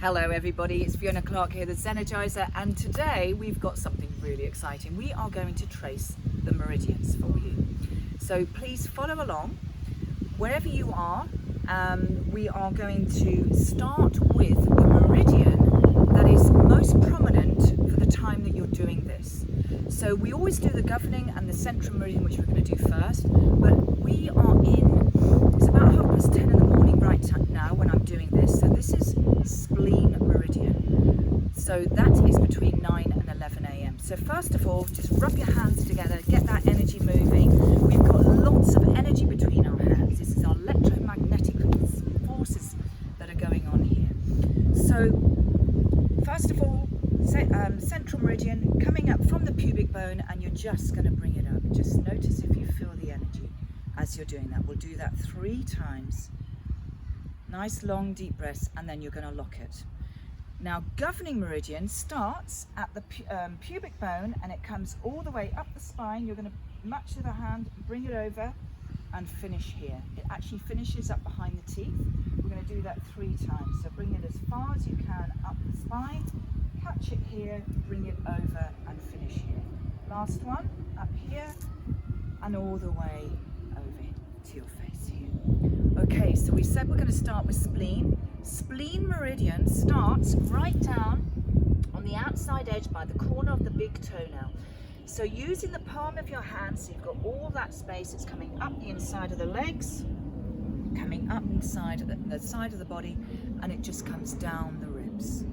Hello everybody, it's Fiona Clark here, the Energizer, and today we've got something really exciting. We are going to trace the meridians for you. So please follow along. Wherever you are, we are going to start with the meridian that is most prominent for the time that you're doing this. So we always do the governing and the central meridian, which we're going to do first, but we are it's about 10:30 in the morning right now when I'm doing this. So this is spleen meridian. So that is between 9 and 11 a.m. So first of all, just rub your hands together, get that energy moving. We've got lots of energy between our hands. This is our electromagnetic forces that are going on here. So first of all, central meridian coming up from the pubic bone, and you're just going to bring it up. Just notice if you feel the energy as you're doing that. We'll do that 3 times. Nice long deep breaths, and then you're going to lock it. Now governing meridian starts at the pubic bone, and it comes all the way up the spine. You're going to match with a hand, bring it over and finish here. It actually finishes up behind the teeth. We're going to do that 3 times. So bring it as far as you can up the spine, catch it here, bring it over and finish here. Last one, up here and all the way over to your face here. Okay, so we said we're going to start with spleen. Spleen meridian starts right down on the outside edge by the corner of the big toenail. So using the palm of your hand, so you've got all that space, it's coming up the inside of the legs, coming up inside the side of the body, and it just comes down the ribs.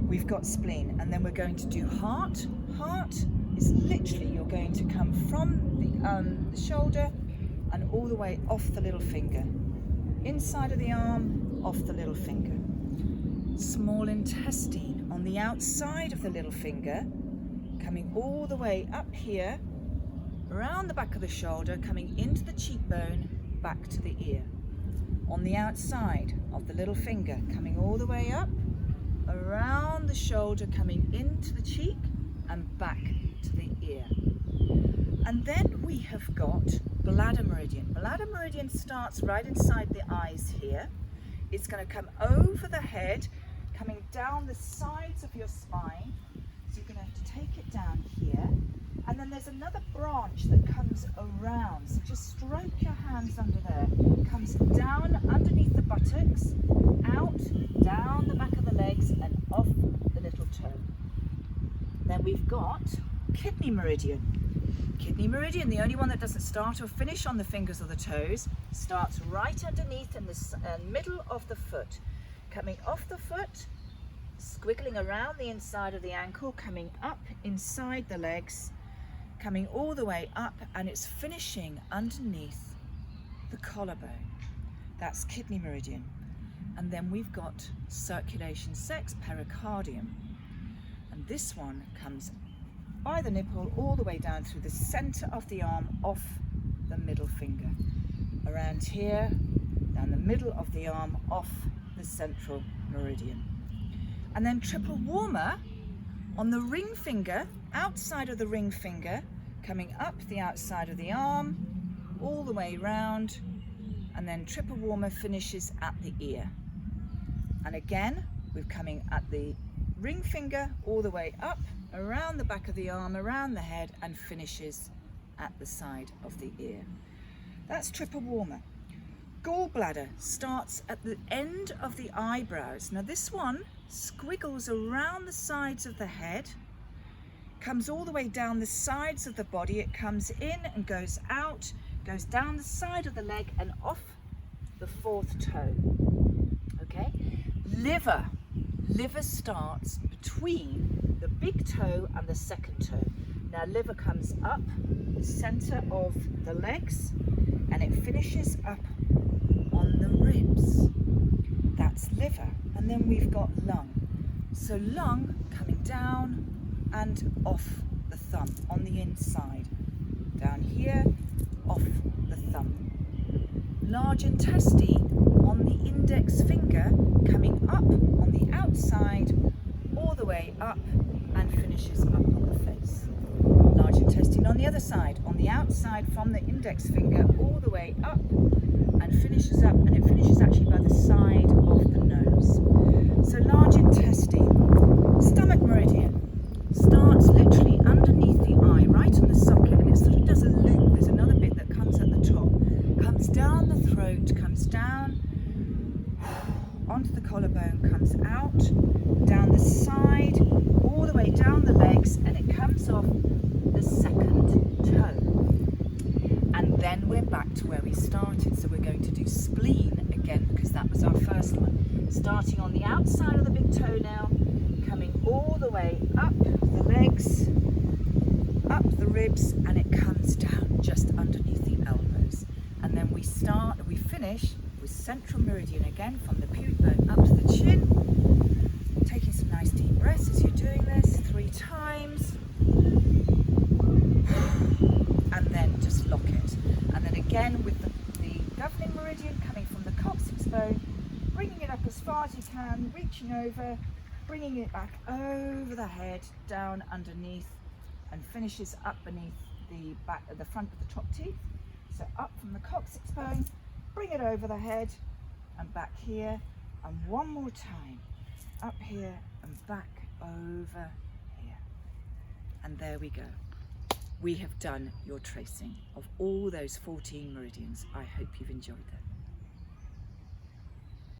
We've got spleen, and then we're going to do heart. Heart is literally, you're going to come from the shoulder and all the way off the little finger. Inside of the arm, off the little finger. Small intestine on the outside of the little finger, coming all the way up here, around the back of the shoulder, coming into the cheekbone, back to the ear. On the outside of the little finger, coming all the way up, around the shoulder, coming into the cheek and back to the ear. And then we have got bladder meridian. Bladder meridian starts right inside the eyes here. It's going to come over the head, coming down the sides of your spine. So you're going to have to take it down here. And then there's another branch that comes around. So just stroke your hands under there. Comes down underneath the buttocks, out, down the back of the legs and off the little toe. Then we've got kidney meridian. Kidney meridian, the only one that doesn't start or finish on the fingers or the toes, starts right underneath in the middle of the foot. Coming off the foot, squiggling around the inside of the ankle, coming up inside the legs, coming all the way up, and it's finishing underneath the collarbone. That's kidney meridian. And then we've got circulation sex, pericardium. And this one comes by the nipple all the way down through the center of the arm, off the middle finger. Around here, down the middle of the arm, off the central meridian. And then triple warmer on the ring finger, outside of the ring finger, coming up the outside of the arm, all the way round, and then triple warmer finishes at the ear. And again, we're coming at the ring finger all the way up, around the back of the arm, around the head, and finishes at the side of the ear. That's triple warmer. Gallbladder starts at the end of the eyebrows. Now this one squiggles around the sides of the head, comes all the way down the sides of the body. It comes in and goes out, goes down the side of the leg and off the 4th toe. Okay? Liver. Liver starts between the big toe and the 2nd toe. Now liver comes up the center of the legs and it finishes up on the ribs. That's liver. And then we've got lung. So lung coming down and off the thumb on the inside. Down here, off the thumb. Large intestine on the index finger, coming up on the outside, all the way up and finishes up on the face. Large intestine on the other side, on the outside from the index finger, all the way up and finishes up, and it finishes actually by the side of the nose. So large collarbone comes out, down the side, all the way down the legs, and it comes off the second toe. And then we're back to where we started. So we're going to do spleen again, because that was our first one. Starting on the outside of the big toenail, coming all the way up the legs, up the ribs, and it comes down just underneath the elbows. And then we finish with central meridian again, from the pubic bone up to the chin. Taking some nice deep breaths as you're doing this 3 times. And then just lock it. And then again with the governing meridian coming from the coccyx bone, bringing it up as far as you can, reaching over, bringing it back over the head, down underneath, and finishes up beneath the back at the front of the top teeth. So up from the coccyx bone, bring it over the head and back here, and one more time, up here and back over here. And there we go. We have done your tracing of all those 14 meridians. I hope you've enjoyed that.